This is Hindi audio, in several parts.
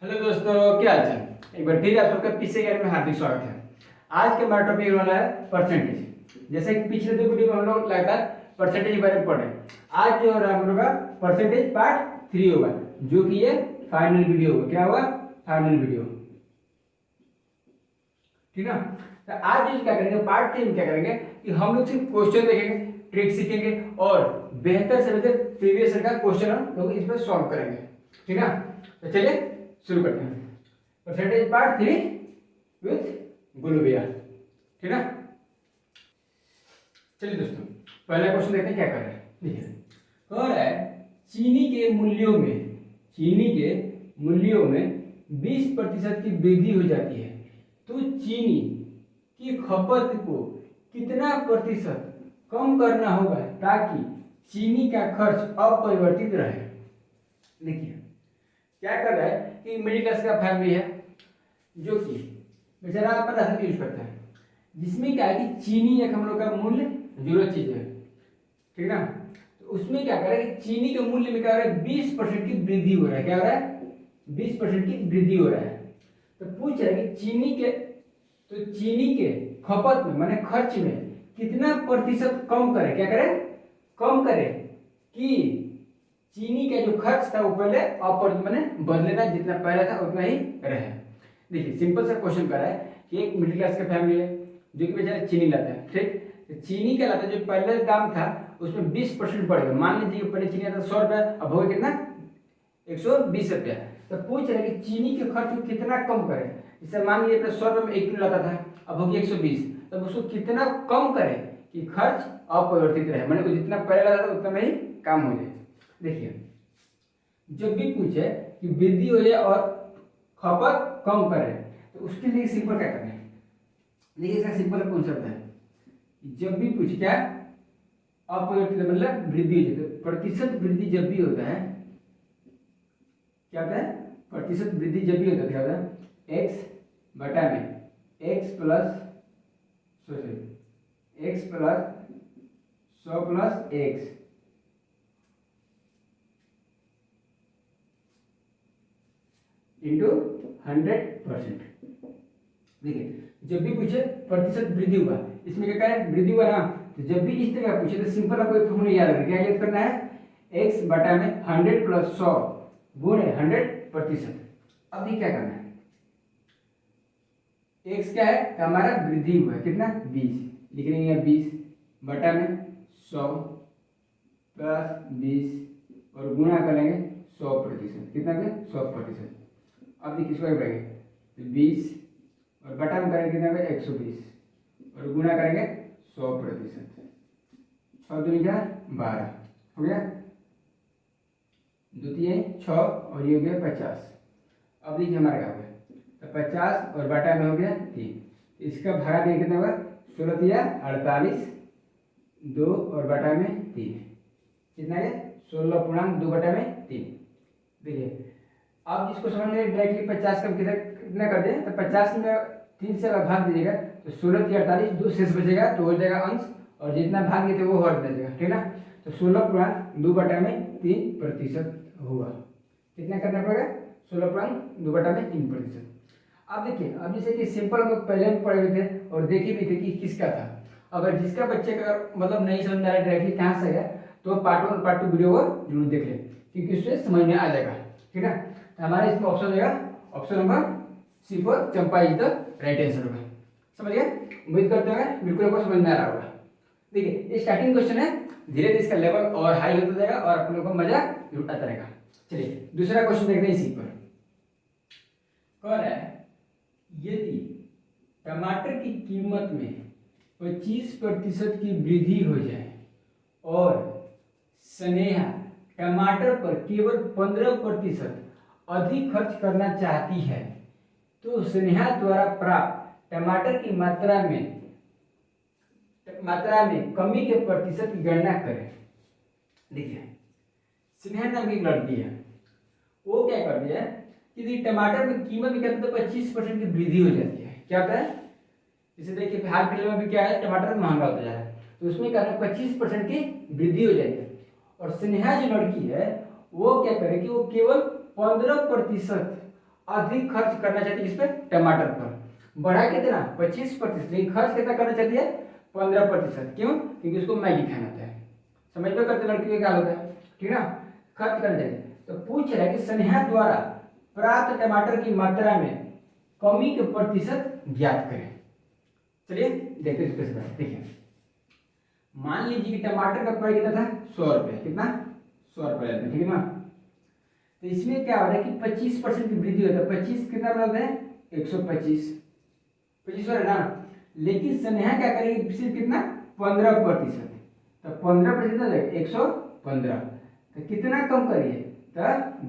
हेलो दोस्तों, क्या हाल चाल। एक बार फिर आप सबका पीछे के में हार्दिक स्वागत है। आज के हमारा टॉपिक वाला है परसेंटेज। जैसे कि पिछले दो वीडियो में हम लोग लगातार परसेंटेज के बारे में पढ़े। आज जो हो रहा है हम लोग का परसेंटेज पार्ट 3 होगा, जो कि ये फाइनल वीडियो होगा। क्या होगा? Final video. ठीक है। तो आज जो क्या करेंगे, पार्ट 3 में क्या करेंगे कि हम लोग सिर्फ क्वेश्चन देखेंगे, ट्रिक सीखेंगे और बेहतर से बेहतर प्रीवियस ईयर का क्वेश्चन हम लोग इसमें सॉल्व करेंगे। ठीक है। तो चलिए शुरू करते हैं परसेंटेज पार्ट 3 विथ गुलू भैया। ठीक है। चलिए दोस्तों, पहला क्वेश्चन देखते हैं क्या कर रहे हैं। देखिए, कह रहा है चीनी के मूल्यों में 20% की वृद्धि हो जाती है, तो चीनी की खपत को कितना प्रतिशत कम करना होगा ताकि चीनी का खर्च अपरिवर्तित रहे। देखिए क्या कर रहा है कि मिडिल क्लास का फैमिली है जो कि बेचारा अपना राशन यूज करता है, जिसमें क्या है कि चीनी एक हम लोग का मूल्य जरूरत चीज है। ठीक है ना। तो उसमें क्या कर रहा है कि चीनी के मूल्य में क्या हो रहा है, 20% की वृद्धि हो रहा है। क्या हो रहा है? 20% की वृद्धि हो रहा है। तो पूछ रहा है कि चीनी के खपत में माने खर्च में कितना प्रतिशत कम करे। क्या करे? कम करे कि चीनी का जो खर्च था वो पहले अपरिवर्तित माने बदले ना, जितना पहले था उतना ही रहे। देखिए सिंपल सा क्वेश्चन कर रहा है कि एक मिडिल क्लास का फैमिली है जो कि बेचारा चीनी लाता है। ठीक, तो चीनी क्या लाता है, जो पहले दाम था उसमें 20% बढ़ गया। मान लीजिए पहले चीनी आता 100 रुपया, अब हो गया कितना, 120 रुपया। तो पूछ रहे कि चीनी के खर्च को कितना कम करे। जैसे मान लीजिए अपने 100 रुपये में 1 किलो लाता था, अब हो गया 120, तब उसको कितना कम करे कि खर्च अपरिवर्तित रहे, मैंने जितना पहले लाता था उतना में ही काम हो जाए। देखिए जब भी पूछे कि वृद्धि हो जाए और खपत कम करे, तो उसके लिए सिंपल क्या करना है। देखिए इसका सिंपल कॉन्सेप्ट है, जब भी पूछे क्या अपरिवर्तित मतलब वृद्धि हो जाए, तो प्रतिशत वृद्धि जब भी होता है क्या होता है, प्रतिशत वृद्धि जब भी होता है क्या होता है, एक्स बटा में x plus 100 plus X into 100%। देखिए जब भी पूछे प्रतिशत वृद्धि हुआ, इसमें क्या है, वृद्धि हुआ ना, तो जब भी इस तरह पूछे तो सिंपल आपको एक फॉर्मूला याद रखना। क्या याद करना है, x बटा में 100 प्लस 100 गुणे 100%। अब ये क्या करना है, x क्या है, हमारा वृद्धि हुआ है कितना, 20 लिख रहे हैं, 20 बटा में 100 प्लस 20 और गुणा करेंगे 100%। कितना के 100%। अब देखिए इसको बढ़ेंगे तो 20 और बटा में करेंगे कितना, 120 और गुणा करेंगे 100%। 6 दूनी क्या, 12 हो गया, द्वितीय 6 और ये हो गया 50। अब देखिए हमारा क्या हो गया, तो 50 और बटा में हो गया 3, इसका भागा देंगे कितना होगा, 16 या 48, 2 और बटा में 3 कितना है, 16.2 बटा में 3। देखिए अब इसको समझ में डायरेक्टली 50 का कितना कर दें, तो 50 में 3 से अगर भाग दीजिएगा तो 16 या 48, 2 शेष बचेगा तो हो जाएगा अंश, और जितना भाग दिए थे वो हट जाएगा। ठीक ना। तो 16.2 बटा में 3% हुआ। कितना करना पड़ेगा, 16.2 बटा में 3%। अब देखिए, अब जैसे कि सिंपल हम लोग पहले भी पढ़े हुए थे और देखे भी थे कि किसका था। अगर जिसका बच्चे का मतलब नहीं समझ में आ रहा डायरेक्टली कहाँ से गया, तो पार्ट 1 और पार्ट 2 वीडियो को जरूर देख ले, क्योंकि उससे समझ में आ जाएगा। ठीक है। तो हमारे इसमें ऑप्शन देगा, option number C4 Champa is the right answer होगा। समझ गए? उम्मीद करते हैं बिल्कुल आपको समझ में आ रहा होगा। देखिए ये स्टार्टिंग क्वेश्चन है, धीरे धीरे इसका लेवल और हाई होता जाएगा और आप लोगों को मजा जरूर आता रहेगा। चलिए दूसरा क्वेश्चन देखते हैं इसी पर। कह रहा है यदि टमाटर की कीमत में 25% की वृद्धि हो जाए और स्नेहा टमाटर पर केवल 15% अधिक खर्च करना चाहती है, तो स्नेहा द्वारा प्राप्त टमाटर की मात्रा में कमी के प्रतिशत की गणना करें। देखिए स्नेहा नाम की एक लड़की है, वो क्या कर दिया कि टमाटर में कीमत में कहते तो 25% की वृद्धि हो जाती है। क्या होता है, जैसे देखिए हाल फिलहाल में भी क्या है, टमाटर महंगा होता जा रहा है, तो उसमें क्या 25% की वृद्धि हो जाएगी। और स्नेहा जो लड़की है वो क्या करे कि वो केवल 15% अधिक खर्च करना चाहती है इस पर, टमाटर पर। बढ़ा कितना 25%, लेकिन खर्च कितना करना चाहती है 15%। क्यों? क्योंकि उसको मैगी खाना होता है। समझ में करते लड़की का क्या होता है, ठीक ना, खर्च करना चाहिए। तो पूछ रहा है कि स्नेहा द्वारा प्राप्त टमाटर की मात्रा में कमी के प्रतिशत ज्ञात करें। चलिए देखते हैं कैसे करें। देखिए मान लीजिए कि टमाटर का प्राइस कितना था 100 रुपये, कितना 100 रुपये लेते हैं, ठीक है ना। तो इसमें क्या हो रहा है कि 25% की वृद्धि होता है। 25 कितना बनाते हैं 125, 25 हो रहा है ना। लेकिन स्नेहा क्या करेगी सिर्फ कितना 15%। तो 15% कितना जाएगा 115। तो कितना कम करिए तो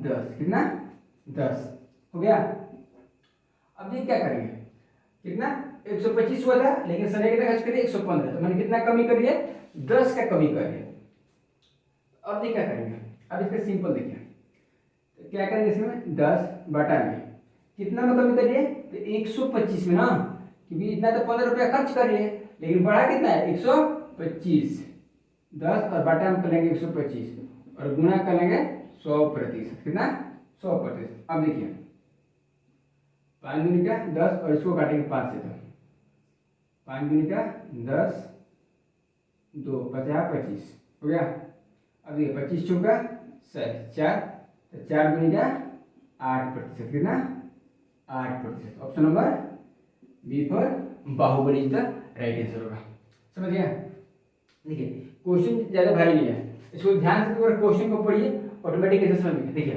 10, कितना 10 हो गया। अब ये क्या करेंगे, कितना 125 हुआ था, लेकिन स्नेहा कितना खर्च करिए 115। तो मैंने कितना कमी करिए 10 का कमी करिए। अब ये क्या करेंगे, अब इसका सिंपल देखिए। तो क्या करेंगे इसमें 10 बटा में कितना में कमी करिए तो 125 में ना, क्योंकि इतना तो 15 रुपया खर्च करिए, लेकिन बढ़ा कितना है 125। 10 और बटा में करेंगे 125 और गुना करेंगे 100%, कितना 100%। अब देखिए 5 गुनी का 10 और इसको काटेंगे 5 से, तो 5 गुनी का 10 2 50 25 हो गया। अब देखिए 25 चौका 4, तो 4 गुनी का 8%, कितना 8%। Option number B for Baahubali is the right answer होगा। समझ गया। देखिए क्वेश्चन ज्यादा भारी नहीं है, इसको ध्यान से क्वेश्चन को पढ़िए, ऑटोमेटिक ऐसे समझ में। देखिए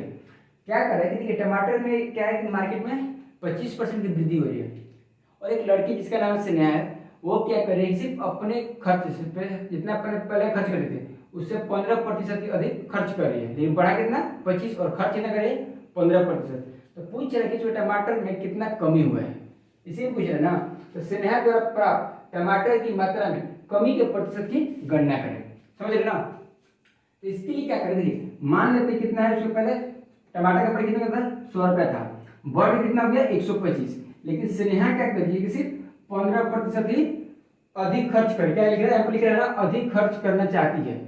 क्या कर रहा है कि देखिए टमाटर में क्या है कि मार्केट में 25% की वृद्धि हो रही है, और एक लड़की जिसका नाम स्नेहा है वो क्या कर रही है सिर्फ अपने खर्च से पे जितना अपने पहले खर्च कर रहे थे उससे 15% की अधिक खर्च कर रही है, लेकिन बढ़ा कितना 25 और खर्च कितना कर रही है 15%। तो पूछ रहा है कि टमाटर में कितना कमी हुआ है, इसी पूछ रहा है ना। तो स्नेहा द्वारा प्राप्त टमाटर की मात्रा में कमी के प्रतिशत की गणना करें। समझ रहे ना। तो इसके लिए क्या करेंगे, मान लेते कितना है, उससे पहले टमाटर का प्राइस कितना था 100 रुपया था, बढ़ कितना हो गया 125, लेकिन स्नेहा क्या करिए कि सिर्फ 15% ही अधिक खर्च कर, क्या लिख रहा है यहाँ पर लिख रहा है ना, अधिक खर्च करना चाहती है,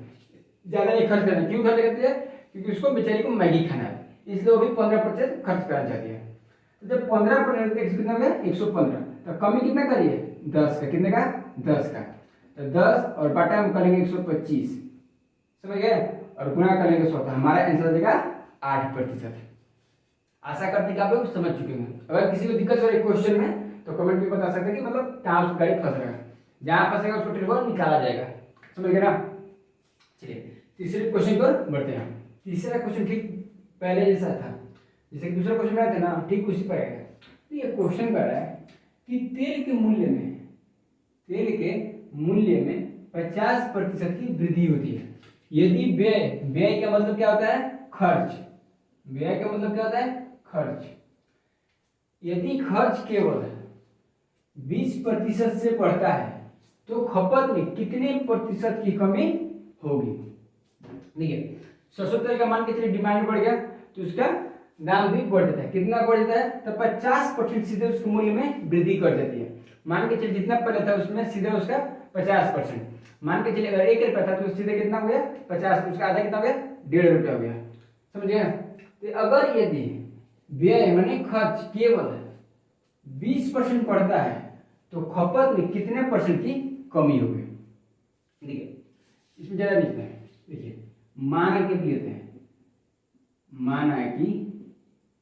ज्यादा नहीं खर्च करना। क्यों खर्च करती है, क्योंकि उसको बेचारी को मैगी खाना है, इसलिए वो भी 15% खर्च करना चाहती है। तो जब 15% कितना हो गया 115, तो कमी कितना करिए 10 का, कितने का 10 का। तो 10 और बटा में करेंगे 125, समझ गए, और गुणा करेंगे 100, तो हमारा आंसर आ जाएगा 8%। आशा करते हैं कि आप लोग समझ चुके हैं। अगर किसी को दिक्कत हो रही है क्वेश्चन में तो कमेंट में बता सकते हैं कि मतलब कहाँ उसका गाड़ी फंस रहा है, जहाँ फंसेगा उसको ट्रिगर निकाला जाएगा। समझ गए ना। चलिए तीसरे क्वेश्चन पर बढ़ते हैं। तीसरा क्वेश्चन ठीक पहले जैसा था, जैसे कि दूसरा क्वेश्चन आया था ना, ठीक उसी पर आएगा। तो ये क्वेश्चन कर रहा है कि तेल के मूल्य में 50% की वृद्धि होती है यदि व्यय का मतलब क्या होता है खर्च, व्यय का मतलब क्या होता है खर्च, यदि खर्च केवल 20% से बढ़ता है तो खपत में कितने प्रतिशत की कमी होगी। देखिए सरसों तेल का मान के चलिए डिमांड बढ़ गया तो उसका दाम भी बढ़ जाता है, कितना बढ़ जाता है तो 50% सीधे उसके मूल्य में वृद्धि कर देती है। मान के चलिए जितना पहले था उसमें सीधे उसका 50%, मान के चलिए अगर 1 रुपया था तो सीधे कितना हो गया 50, उसका आधा कितना हो गया 1.5 रुपया हो गया। समझ गए। तो अगर यदि व्यय माने खर्च केवल 20% बढ़ता है तो खपत में कितने परसेंट की कमी होगी। देखिए इसमें ज्यादा लिखना है। देखिए माना के लेते हैं, माना कि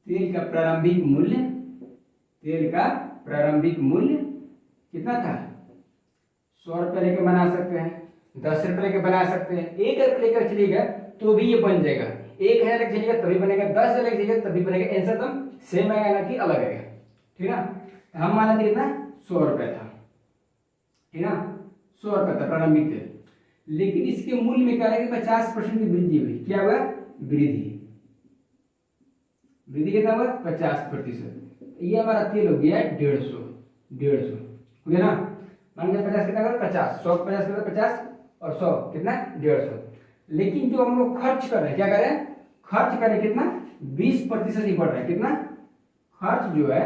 तेल का प्रारंभिक मूल्य कितना था 100 रुपये लेके बना सकते हैं, 10 रुपये लेके बना सकते हैं, 1 रुपये लेकर चलिएगा तो भी ये बन जाएगा, 1000 लेकर चलिएगा तभी बनेगा, 10,000 लेकर चलिएगा तभी बनेगा, आंसर तो सेम आएगा ना कि अलग आएगा। ठीक ना। हम माना था कितना 100 रुपये था, ठीक ना 100 रुपये था प्रारंभिक तेल, लेकिन इसके मूल्य में क्या है 50% की वृद्धि हुई। क्या हुआ वृद्धि कितना हुआ 50%। ये हमारा तेल हो गया 150 हो गया ना। मान लिया 50 कितना होगा 50, 100 50 कितना 50 और 100 कितना 150। लेकिन जो हम लोग खर्च कर रहे हैं क्या कर रहे हैं खर्च कर रहे हैं कितना 20% ही बढ़ रहा है। कितना खर्च जो है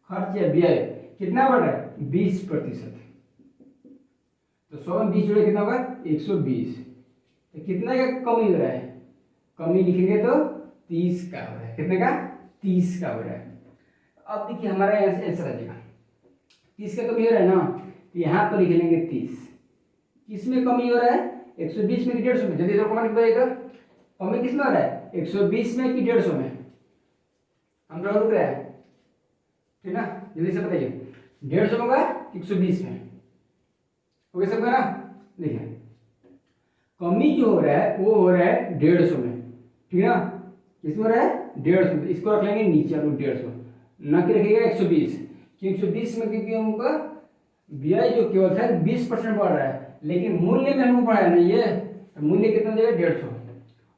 खर्च या व्यय कितना बढ़ रहा है 20%। तो 100 में 20 जोड़े कितना होगा 120। तो कितना का कमी हो रहा है, कमी लिखेंगे तो 30 का हो रहा है। कितने का? 30 का हो रहा है। अब देखिए हमारा आंसर आ जाएगा 30 का कमी हो रहा है ना, तो यहाँ पर लिख लेंगे 30। किसमें कमी हो रहा है? 120 में कि 150 में? जल्दी से कमेंट करिएगा, कमी किसमें हो रहा है? 120 में कि 150 में? हम लोग रुक रहे हैं, ठीक ना? जल्दी से बताइए 150 में होगा कि 120 में? हो गया सबका ना? देखिए कमी जो हो रहा है वो हो रहा है 150 में, ठीक है ना? किसमें हो रहा है? 150 में। इसको रख लेंगे नीचे हम लोग 150, न कि रखिएगा 120, कि 120 में क्योंकि हमका व्यय जो केवल था 20% बढ़ रहा है, लेकिन मूल्य में हमको बढ़ा है ना ये, तो मूल्य कितना देगा? 150।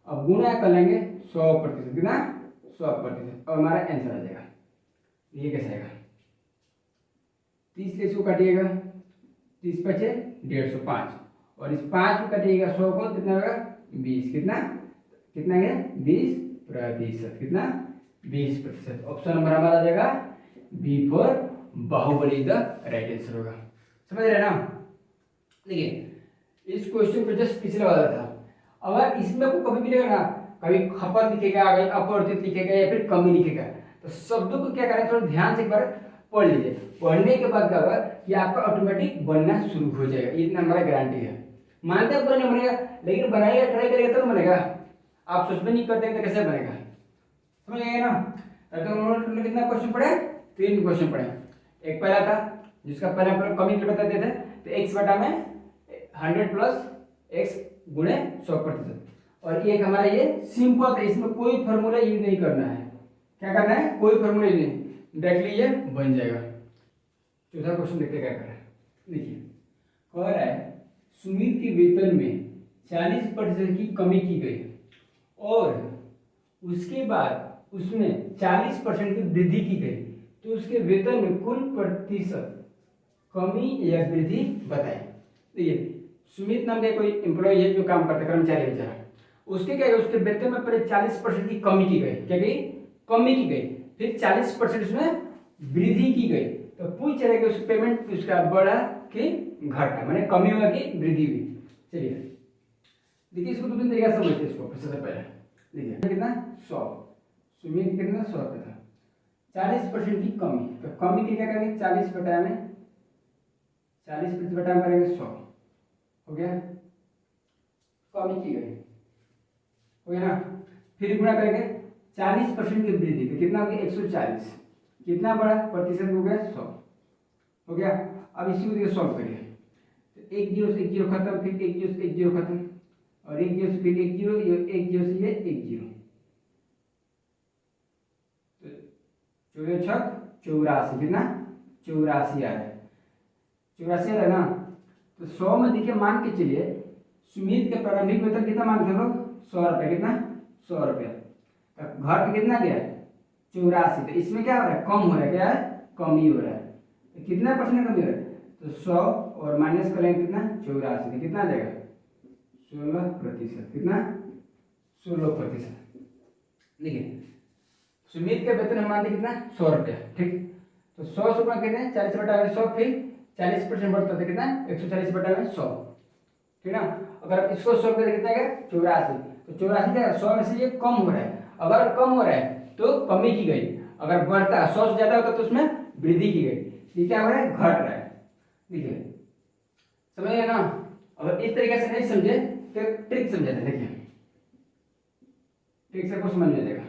अब गुणा कर लेंगे 100%, कितना? 100%, और हमारा आंसर आ जाएगा। ये कैसे आएगा? 30 से इसको काटिएगा, 30 बचे 150, 5, और इस 5 को काटिएगा 100 को, कितना होगा? 20। कितना कितना है? 20%। कितना? 20%। ऑप्शन नंबर हमारा आ जाएगा B for Baahubali the right answer होगा। समझ रहे ना? देखिए इस क्वेश्चन को जस्ट पिछले वाला था, अगर इसमें आपको कभी मिलेगा ना, कभी खपत लिखेगा, कभी अपवर्तित लिखेगा, या फिर कमी लिखेगा, तो शब्दों को क्या करें, थोड़ा ध्यान से एक बार पढ़ लीजिए। पढ़ने के बाद क्या होगा कि आपका ऑटोमेटिक बनना शुरू हो जाएगा, इतना हमारा गारंटी है। मानते हैं पूरा नहीं बनेगा, लेकिन बनाएगा, ट्राई करेगा तब बनेगा। आप सोच नहीं करते तो कैसे बनेगा? समझ गए ना? तो हम लोग कितना क्वेश्चन पढ़े? 3 क्वेश्चन पढ़े। एक पहला था जिसका पहले हम लोग कमी बताते थे, तो x बटा में 100 प्लस x गुणे 100%, और एक हमारा ये सिंपल था, इसमें कोई फॉर्मूला यूज नहीं करना है। क्या करना है? कोई फॉर्मूला यूज नहीं, डायरेक्टली ये बन जाएगा। चौथा क्वेश्चन देखते क्या कर रहा है। देखिए कह रहा है सुमित के वेतन में 40% की कमी की गई, और उसके बाद उसमें 40% की वृद्धि की गई, तो उसके वेतन में कुल प्रतिशत कमी या वृद्धि बताएं। देखिए सुमित नाम का कोई एम्प्लॉय है जो काम करता है, कर्मचारी बेचारा, उसके क्या है, उसके वेतन में पहले 40% की कमी की गई। क्या गई? कमी की गई। फिर 40% उसमें वृद्धि की गई, तो पूछ रहे कि उस पेमेंट उसका बढ़ा कि घटा, माने कमी हुआ कि वृद्धि हुई। चलिए देखिए इसको 2-3 तरीका से समझते हैं इसको। सबसे पहले देखिए कितना 100, सुमित कितना 100 पे था, 40% की कमी, तो कमी की क्या करेंगे? 40 बटा में 40% बटा में करेंगे 100, हो गया, कमी की गई, हो गया ना? फिर गुणा करेंगे 40% की वृद्धि, तो कितना हो गया? 140, कितना बड़ा प्रतिशत हो गया? 100, हो गया। अब इसी को सॉल्व करिए, तो 1 0 से 1 0 खत्म, फिर 1 0 से 1 0 खत्म, और 1 0 से फिर 1 0, 1 0 से ये 1 0, तो 4 छक 84, कितना? 84 आ रहा है, 84 आ रहा है ना? तो 100 में देखिए मान के चलिए सुमित के प्रारंभिक वेतन कितना मान के लोग? 100 रुपये। कितना? 100 रुपये। तो घर पे कितना गया? 84, तो इसमें क्या हो रहा है? कम हो रहा है। क्या है? कमी हो रहा है। तो कितना परसेंट कमी हो रहा है? तो 100 और माइनस करेंगे कितना? 84, तो कितना आ जाएगा? 16%। कितना? 16%। देखिए सुमित के वेतन हम मानते कितना? 100 रुपया, ठीक। तो 100 से गुणा कितने? 40 बटा में 100, फिर 40% बढ़ता है, कितना? 140 बटा में 100, ठीक ना? अगर आप इसको 100 कर कितना गया? 84, तो 84 क्या? 100 में से ये कम हो रहा है। अगर कम हो रहा है तो कमी की गई, अगर बढ़ता है 100 से ज्यादा होता तो उसमें वृद्धि की गई। ये क्या हो रहा है? घट रहा है। देखिए समझिए ना? अगर इस तरीके से नहीं समझे तो ट्रिक समझा दें। देखिए ट्रिक से आपको समझ में आएगा।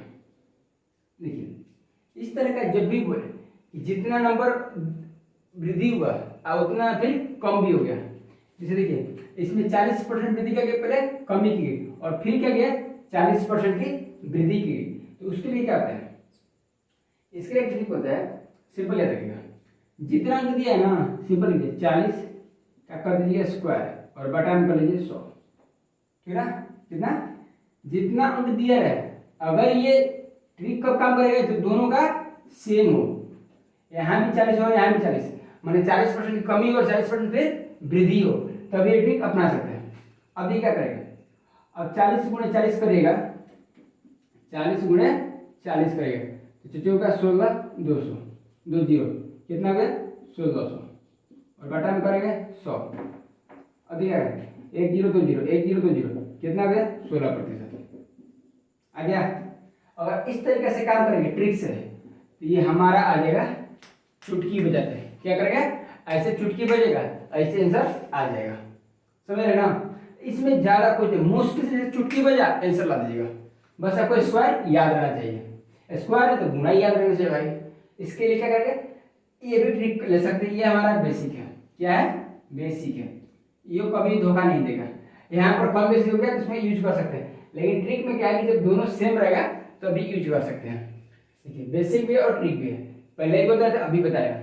देखिए इस तरह का जब भी बोले कि जितना नंबर वृद्धि हुआ और उतना फिर कम भी हो गया, जैसे देखिए इसमें 40% वृद्धि क्या गया? पहले कमी की गई, और फिर क्या गया? 40% की वृद्धि की गई। तो उसके लिए क्या होता है? इसके लिए ट्रिक होता है, सिंपल याद रखिएगा, जितना अंक दिया है ना, सिंपल लीजिए 40 का कर दीजिए स्क्वायर, और बटा में कर लीजिए 100, ठीक है ना? कितना? जितना अंक दिया है, अगर ये ट्रिक कब काम करेगा? तो दोनों का सेम हो, यहाँ भी 40 हो यहाँ भी 40, माने 40% की कमी हो और 40% फिर वृद्धि हो, तब ये ट्रिक अपना सकते हैं। अब ये क्या करेगा? अब 40 गुणे 40 करेगा, 40 गुणे 40 करेगा, तो चौका 16 200 2 0, कितना हो गया? 1600, और बटा में करेंगे 100, अब ये 1 0 2 0 1 0 2 0, कितना हो गया? 16%, आ गया। अगर इस तरीके से काम करेंगे ट्रिक से, तो ये हमारा आ जाएगा चुटकी बजाते हैं। क्या करेंगे, ऐसे चुटकी बजेगा, ऐसे आंसर आ जाएगा। समझ रहे ना, इसमें ज्यादा कुछ नहीं, मुश्किल से चुटकी बजा आंसर ला दीजिएगा। बस आपको स्क्वायर याद रहना चाहिए, स्क्वायर है तो गुना याद रहना चाहिए भाई। इसके लिए क्या करेंगे, ये भी ट्रिक ले सकते हैं, ये हमारा बेसिक है। क्या है, बेसिक है, ये कभी धोखा नहीं देगा। यहाँ पर कम बेसी हो गया तो इसमें यूज कर सकते हैं, लेकिन ट्रिक में क्या है कि जब दोनों सेम रहेगा तो अभी यूज कर सकते हैं। देखिए बेसिक भी और ट्रिक भी है, पहले ही बताया था अभी बताया।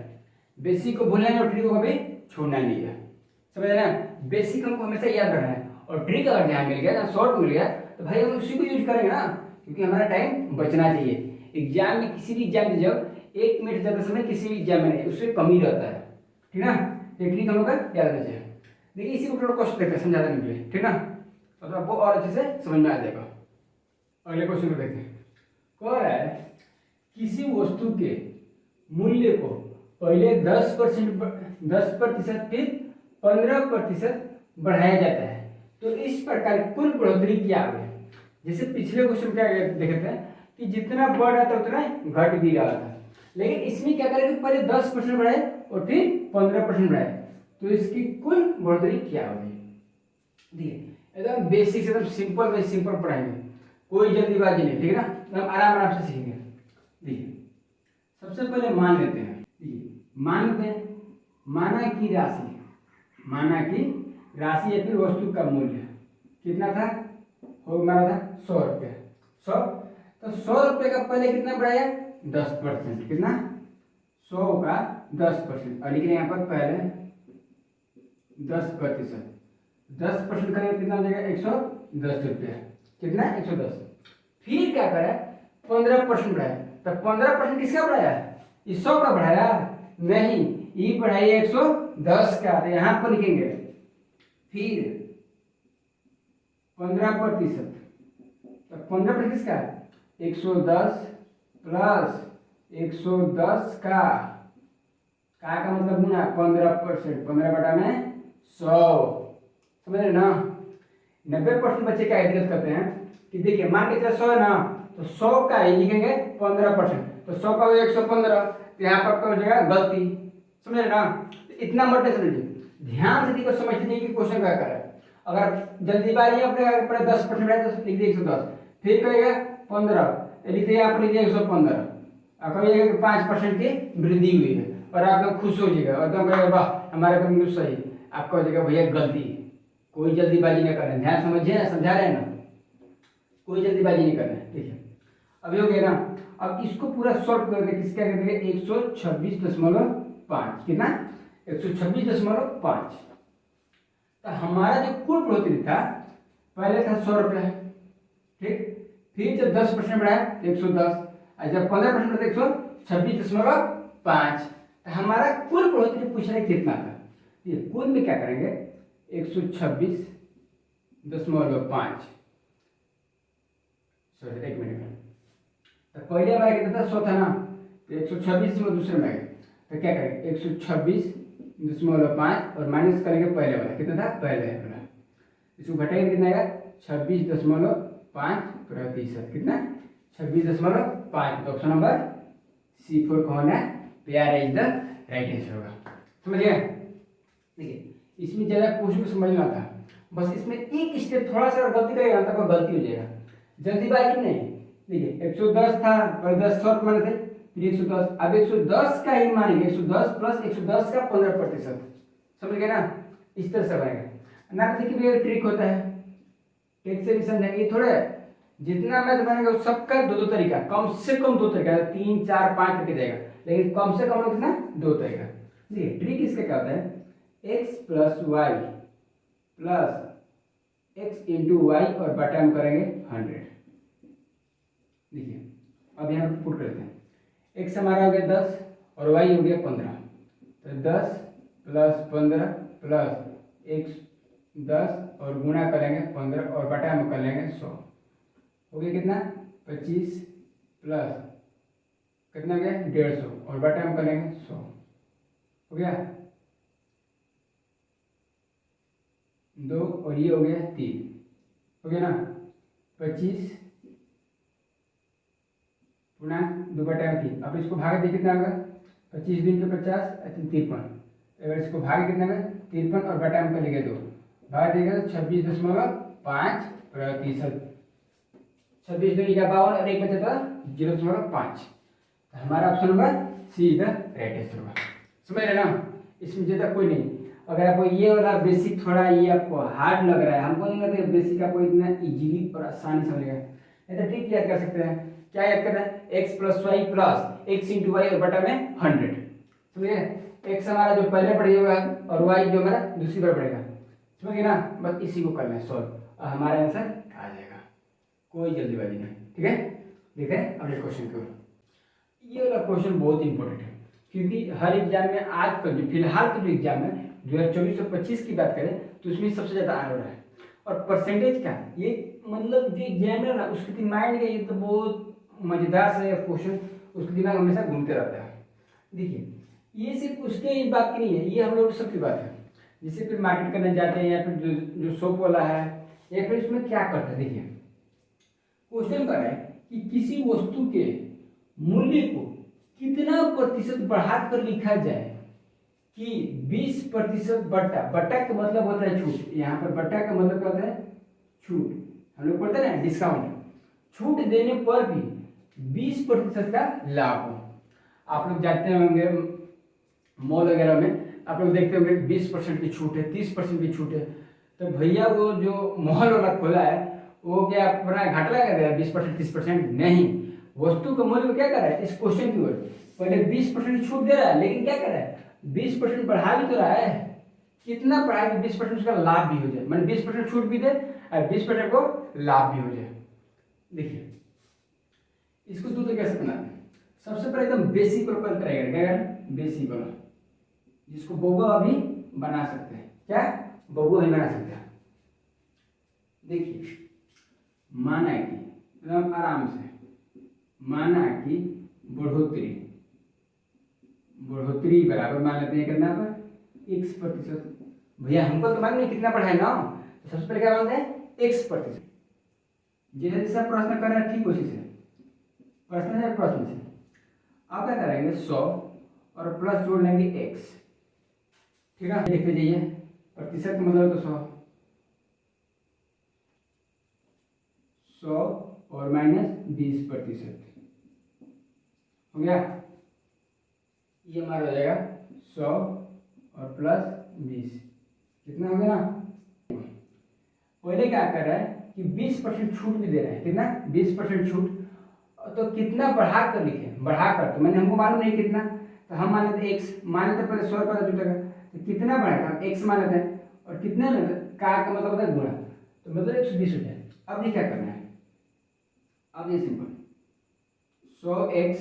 बेसिक को भूलना है और ट्रिक को कभी छोड़ना नहीं है। समझ ना, बेसिक हमको हमेशा याद रखना है, और ट्रिक अगर जहाँ मिल गया, जहाँ शॉर्ट मिल गया, तो भाई हम उसी को यूज करेंगे ना, क्योंकि हमारा टाइम बचना चाहिए। एग्जाम में किसी भी एग्जाम में जाओ, 1 मिनट ज़्यादा समय किसी भी एग्जाम में नहीं, उससे कम ही रहता है। ठीक ना, ये ट्रिक हम लोग का याद रखना चाहिए। देखिए इसी को थोड़ा क्वेश्चन देखते हैं समझा देने के लिए, ठीक ना, तो आपको और अच्छे से समझ में आ जाएगा। अगले क्वेश्चन को देखते हैं। कह रहा है किसी वस्तु के मूल्य को पहले 10% फिर 15% बढ़ाया जाता है, तो इस प्रकार कुल बढ़ोतरी क्या है। जैसे पिछले क्वेश्चन क्या देखे थे कि जितना बढ़ रहा था उतना घट भी रहा था, लेकिन इसमें क्या करेंगे, पहले 10% बढ़ाए और फिर 15% बढ़ाए, तो इसकी कुल बढ़ोतरी क्या होगी। देखिए एकदम बेसिक से एकदम सिंपल में सिंपल पढ़ाएंगे, कोई जल्दीबाजी नहीं, ठीक है ना, एकदम आराम से सीखेंगे। देखिए सबसे पहले मान लेते हैं, मान लेते हैं माना की राशि या फिर वस्तु का मूल्य कितना था, हो हमारा था 100 रुपया। 100, तो 100 रुपये का पहले कितना बढ़ाया, 10%। कितना, 100 का 10%, और लिखे यहाँ पर पहले 10%। 10% करेंगे कितना हो जाएगा, 110 रुपया। कितना, 110। फिर क्या करें, 15% बढ़ाया, तो 15% किसका बढ़ाया, इस 100 का बढ़ाया नहीं, ये बढ़ाइए 110 का, तो यहाँ पर लिखेंगे फिर 15%, तो 15% किसका, 110 प्लस 110 का मतलब गुना 15%, 15 बटा में 100। समझ रहे ना, 90% बच्चे क्या दिक्कत करते हैं कि देखिए मान के चलो 100 है ना, तो 100 का ही लिखेंगे 15%, तो 100 का 115, तो यहाँ पर हो जाएगा गलती। समझ रहे ना, तो इतना मत समझिए, ध्यान से देखो, समझ लीजिए कि क्वेश्चन क्या कर रहा है। अगर जल्दीबाजी अपने 10% है तो लिख दिए 110, फिर कहेगा 15, लिखते यहाँ पर लिखिए 115, और कहिएगा कि 5% की वृद्धि हुई है, और आप लोग खुश हो जाएगा और एकदम कहेगा वाह हमारा बिल्कुल सही। आपको हो जाएगा भैया गलती, कोई जल्दीबाजी नहीं करना, ध्यान समझिए ना, समझा रहे हैं ना, कोई जल्दीबाजी नहीं करना है। देखिए अभी हो गया ना, अब इसको पूरा शॉर्ट करके किसका कर देंगे, 126.5। कितना, 126.5। तो हमारा जो कुल बढ़ोतरी था पहले था 100 रुपया, ठीक, फिर जब 10% बढ़ाया तो 110, और जब 15% बढ़ाया 126.5, तो हमारा कुल बढ़ोतरी पूछ रहे कितना था। ये कुल में क्या करेंगे, 126.5, सॉरी 1 मिनट में, तो पहले हमारा कितना था 100 था ना, तो 126 में दूसरे में, तो क्या करेंगे 126.5 और माइनस करेंगे पहले वाला, कितना था पहले वाला, इसको घटाएंगे कितना आएगा 26.5%। कितना, 26.5। तो ऑप्शन नंबर C4 कौन है, प्यार इज द राइट आंसर होगा। समझ गए। देखिए इसमें ज़्यादा क्वेश्चन को समझना था, बस इसमें एक स्टेप थोड़ा सा गलती करेगा तब गलती हो जाएगा, जल्दीबाजी नहीं। देखिए 110 था और 10 शॉर्ट माने थे, फिर 110, अब 110 का ही मानेंगे, 110 प्लस 110 का 15%। समझ गए ना, इस तरह से बनेगा ना। देखिए भैया ट्रिक होता है, ट्रिक से भी समझेंगे थोड़े, जितना मैथ बनेगा सबका दो तरीका, कम से कम 2 तरीका, 3 4 5 करके जाएगा, लेकिन कम से कम कितना 2 तरीका। देखिए ट्रिक इसका क्या होता है, x प्लस Y plus X into Y और बटा में करेंगे 100। देखिए अब यहाँ पुट करते हैं, x हमारा हो गया 10 और y हो गया 15, तो 10 प्लस 15 प्लस x 10 और गुणा करेंगे 15 और बटा में कर लेंगे 100, हो गया कितना 25 प्लस कितना हो गया 150 और बटा में कर लेंगे 100, हो गया 2 और ये हो गया 3, हो गया ना 25 पूर्णांक 2/3। अब इसको भाग दे कितना होगा 25 दूनी 50 53। अगर इसको भाग कितना होगा 53 और बटा में करेंगे 2 भाग देगा तो 26.5%। 26 दूनी 52 और एक बचा था 0.5। हमारा ऑप्शन होगा सी इज द राइट आंसर होगा। समझ रहे ना, इसमें ज़्यादा कोई नहीं। अगर आपको ये वाला बेसिक थोड़ा ये आपको हार्ड लग रहा है, हमको नहीं लगता बेसिक आपको इतना इजीली और आसानी समझेगा, नहीं तो ठीक याद कर सकते हैं। क्या याद करना है, x + y plus x × y और बटा में 100। समझिए, x हमारा जो पहले पढ़ेगा और y जो हमारा दूसरी बार पढ़ेगा। समझिए ना, बस इसी को करना है सॉल्व और हमारा आंसर आ जाएगा, कोई जल्दीबाजी नहीं। ठीक है, देख रहे हैं अगले क्वेश्चन को। ये वाला क्वेश्चन बहुत इंपॉर्टेंट है, क्योंकि हर एग्जाम में आजकल जो फिलहाल के जो एग्जाम है 2024 और 25 की बात करें तो उसमें सबसे ज़्यादा आ रहा है। और परसेंटेज का ये मतलब जो एग्जाम है ना उसके माइंड का ये तो बहुत मज़ेदार सा क्वेश्चन उसके दिमाग हमेशा घूमते रहता है। देखिए, ये सिर्फ उसके बात की नहीं है, ये हम लोग सबकी बात है। जैसे फिर मार्केट करने जाते हैं या फिर जो शॉप वाला है या फिर इसमें क्या करता है। देखिए, क्वेश्चन कर रहा है कि किसी वस्तु के मूल्य को कितना प्रतिशत बढ़ाकर लिखा जाए कि 20% बट्टा, बट्टा का मतलब होता है छूट। यहाँ पर बट्टा का मतलब क्या होता है, छूट। हम लोग पढ़ते हैं ना डिस्काउंट, छूट देने पर भी 20% का लाभ हो। आप लोग जाते होंगे मॉल वगैरह में, आप लोग देखते होंगे 20% की छूट है, 30% की छूट है। तो भैया वो जो मॉल वाला खोला है वो क्या अपना घाटा लगा दे रहा है 20% 30%? नहीं, वस्तु का मूल्य क्या कर रहा है, इस क्वेश्चन की ओर पहले 20% छूट दे रहा है, लेकिन क्या कर रहा है 20% बढ़ा भी तो रहा है। कितना बढ़ाया कि 20% उसका लाभ भी हो जाए, मैंने 20% छूट भी दे और 20% को लाभ भी हो जाए। देखिए, इसको सूत्र कैसे बनाते हैं, सबसे पहले एकदम बेसिक पर करेगा, क्या करें बेसिक वाला, जिसको बहुआ अभी बना सकते हैं। क्या बहुआ भी बना सकते हैं। देखिए, माना कि एकदम आराम से माना कि बढ़ोतरी बराबर मान लेते हैं कितना पर x%। भैया हमको तो मालूम नहीं कितना पढ़ा है ना, तो सबसे पहले क्या मानते हैं x%। जैसे जैसा प्रश्न कर रहे हैं ठीक उसी से प्रश्न से आप क्या करेंगे 100 और प्लस जोड़ लेंगे x। ठीक है, लिखते जाइए, प्रतिशत का मतलब तो 100 और माइनस 20% हो गया। ये हमारा हो जाएगा 100 और प्लस 20, कितना हो गया। पहले क्या कर रहा है कि 20% छूट भी दे रहा है, कितना 20% छूट, तो कितना बढ़ा कर लिखे, बढ़ाकर, तो मैंने हमको मालूम नहीं कितना, तो हम मान लेते x, मान लेते पहले 100 पता जुटेगा, तो कितना बढ़ाएगा हम x मान लेते हैं, और कितने में का मतलब होता है गुणा, तो मतलब 120 हो जाए। अब ये क्या करना है, अब ये सिंपल 100x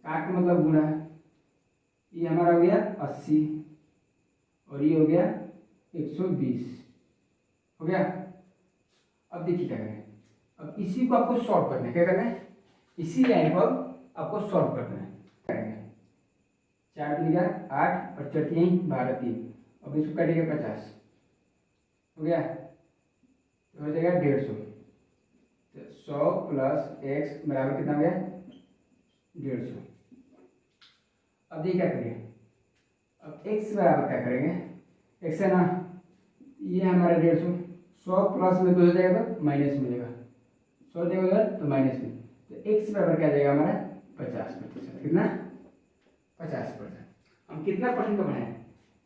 का मतलब गुणा, ये हमारा हो गया 80 और ये हो गया 120 हो गया। अब देखिए क्या करें, अब इसी को आपको सॉल्व करना है, क्या करना है इसी लाइन को अब आपको सॉल्व करना है। करेंगे 4 दूनी 8 और 4 12 3, अब इसको काटिएगा 50 हो गया, तो हो जाएगा 150। तो 100 प्लस x बराबर कितना हो गया 150। अब ये क्या करेंगे, अब x बराबर क्या करेंगे, x है ना, ये हमारा 150, 100 प्लस में 2 हो जाएगा तो माइनस मिलेगा, 100 देगा उधर तो माइनस में, तो x बराबर क्या जाएगा हमारा 50%। कितना 50%। हम कितना परसेंट का बढ़ाएं,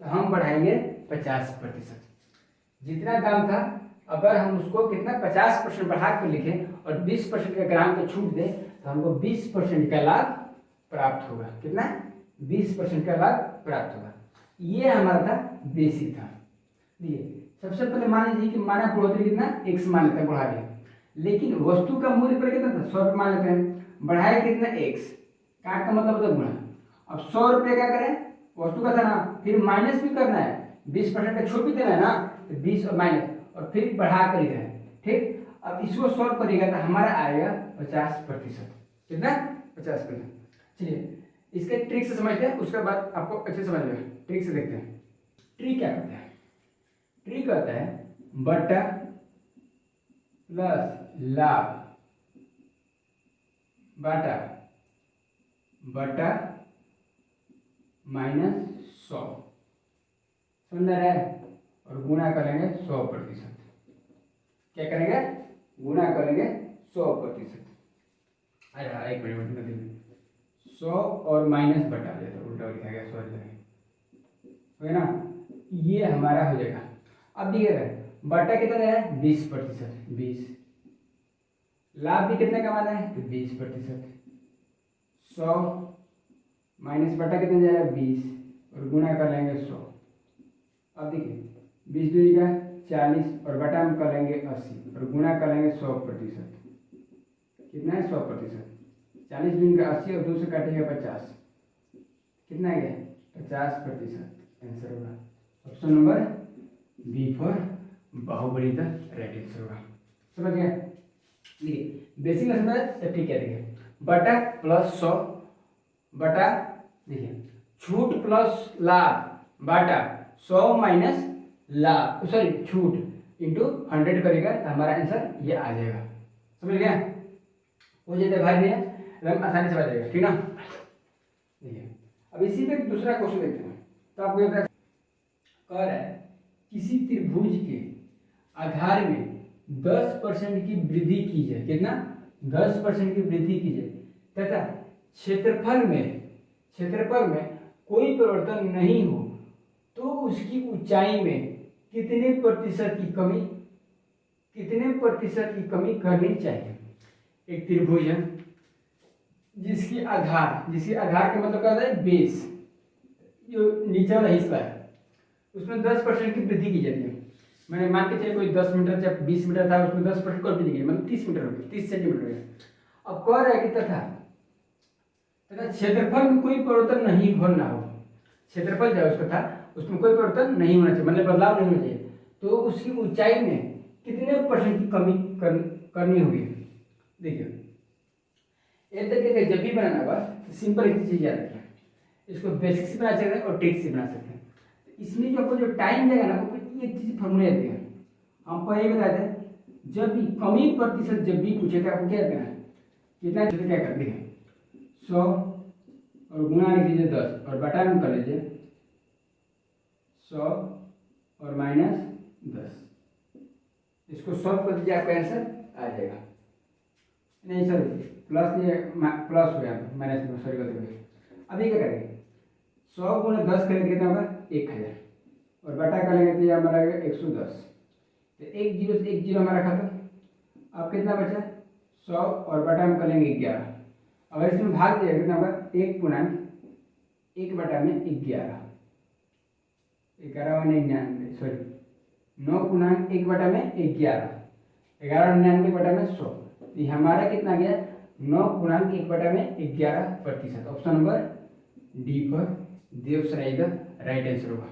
तो हम बढ़ाएंगे 50%। जितना दाम था अगर हम उसको कितना 50% बढ़ा कर लिखें और 20% का ग्राम का छूट दें तो हमको 20% का लाभ प्राप्त होगा। कितना 20% का लाभ प्राप्त होगा। ये हमारा था बेसिक था। देखिए, सबसे पहले मान लीजिए कि माना बढ़ोतरी कितना x मान लेते हैं, बढ़ा दिया, लेकिन वस्तु का मूल्य पर कितना था 100 रुपये मान लेते हैं, बढ़ाए कितना x, काट का मतलब होता है गुणा। अब 100 रुपये क्या करें, वस्तु का था ना, फिर माइनस भी करना है, 20% का छूट भी देना है ना, तो 20 और माइनस और फिर बढ़ा कर लिखना है। ठीक, अब इसको सॉल्व करिएगा तो हमारा आएगा 50%। कितना 50%। चलिए इसके ट्रिक से समझते हैं, उसके बाद आपको अच्छे समझ में ट्रिक से देखते हैं। ट्रिक क्या करता है, ट्रिक कहता है बटा प्लस लाभ बटा बटा -100 समझ रहा है, और गुणा करेंगे 100%। क्या करेंगे? गुणा करेंगे 100%। अरे एक मिनट 100 और माइनस बटा देता, उल्टा लिखा गया, सॉरी हो गया ना, ये हमारा हो जाएगा। अब देखिएगा बटा कितना दे रहा है? 20%, 20। लाभ भी कितने कमाना है? तो 20%। 100 माइनस बटा कितने जा रहा है? 20, और गुणा कर लेंगे 100। अब देखिए 20 दूनी का 40, और बटा हम कर लेंगे 80, और गुणा कर लेंगे 100%। कितना है? 100%। 40 दूनी का 80, और 2 से काटेंगे 50, कितना गया? 50%। आंसर होगा option number B for Baahubali the right answer होगा। समझ गया? देखिए बेसिक में समझ तो ठीक है। देखिए बटा प्लस 100 बटा, देखिए छूट प्लस लाभ बटा 100 माइनस लाभ, सॉरी छूट इंटू 100 करेगा तो हमारा आंसर ये आ जाएगा। समझ गया? हो जाता भाई भैया, एकदम आसानी से आ जाएगा, ठीक ना? देखिए अब इसी पे दूसरा क्वेश्चन देखते हैं। तो आपको कह रहा है किसी त्रिभुज के आधार में 10% की वृद्धि की जाए, कितना? 10% की वृद्धि की जाए, तथा क्षेत्रफल में कोई परिवर्तन नहीं हो तो उसकी ऊंचाई में कितने प्रतिशत की कमी करनी चाहिए? एक त्रिभुज है जिसकी आधार का मतलब क्या होता है? बेस, जो नीचे वाला हिस्सा है उसमें 10% की वृद्धि की जाती है। मैंने मान के चलिए कोई 10 मीटर या 20 मीटर था, उसमें 10% कर वृद्धि की, मतलब 30 मीटर हो गया, 30 सेंटीमीटर हो गया। अब कह रहा है कि तथा क्षेत्रफल में कोई परिवर्तन नहीं होना हो, क्षेत्रफल जो उसका था उसमें कोई परिवर्तन नहीं होना चाहिए, मतलब बदलाव नहीं होना चाहिए, तो उसकी ऊंचाई में कितने % की कमी करनी होगी? देखिए एक तरीके का जब भी बनाना होगा तो सिंपल एक चीज याद रखिए, इसको बेसिक से बना सकते हैं और ट्रिक से बना सकते हैं। तो इसमें जो आपको जो टाइम लगेगा ना, वो ये चीज फॉर्मूले देते हैं। हम पहले बताते हैं जब भी कमी प्रतिशत जब भी पूछे तो आपको क्या करना है? कितना क्या कर देखिए 100 और गुणा लिख लीजिए 10, और बटा में कर लीजिए 100 और -10, इसको सॉल्व कर दीजिए, आपका आंसर आ जाएगा। नहीं सर प्लस, ये प्लस हो गया, माइनस में सॉरी कर देंगे। अभी क्या करेंगे? 100 गुणा 10 करेंगे कितना होगा? 1000, और बटा करेंगे तो ये हमारा 110, तो 1 0 से 1 0 हमारा खत्म। अब कितना बचा? 100 और बटा हम करेंगे 11। अगर इसमें भाग दिया कितना होगा? 1 बटा में 11, 11 में 99, सॉरी 9 1 बटा में 11, 11 99 बटा में 100, ये हमारा कितना गया? 9 1 बटा में 11%। ऑप्शन नंबर डी पर देवसराय का राइट आंसर होगा।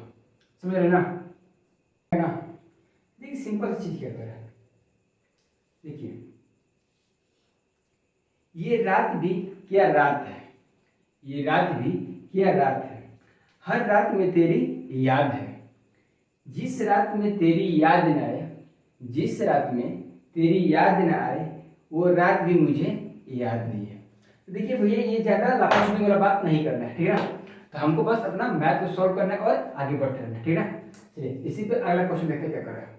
समझ रहे ना? है ना? देखिए सिंपल चीज क्या कर रहा है, देखिए ये रात भी क्या रात है, ये रात भी क्या रात है, हर रात में तेरी याद है, जिस रात में तेरी याद न आए, जिस रात में तेरी याद न आए वो रात भी मुझे याद नहीं है। तो देखिए भैया ये ज़्यादा लापा छुपी वाला बात नहीं करना है, ठीक है ना? तो हमको बस अपना मैथ को सॉल्व करना है और आगे बढ़ते रहना है, ठीक है ना? चलिए इसी पे अगला क्वेश्चन देखते हैं क्या कर रहा है।